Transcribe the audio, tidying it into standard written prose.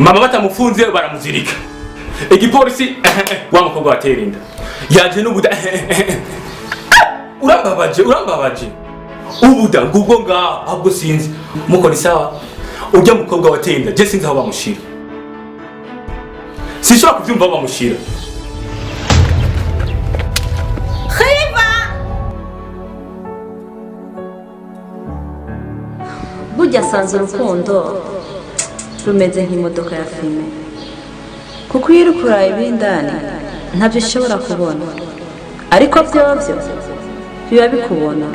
mama batamufunze baramuzirika igipolisi wa mukobwa watera inda yaje n'ubuda urambabaje ubuda ngubwo ngaho ahubwo sinzi mukora isawa ujya mukobwa watera inda je sinzi aho bamushira sinshobora kuvyumva aho bamushira burya asanze urukundo rumeze nk'imodoka ya filime kuko iyo uri kuraba ibindani ntabyo ushobora kubona ariko byovyo biba bikubona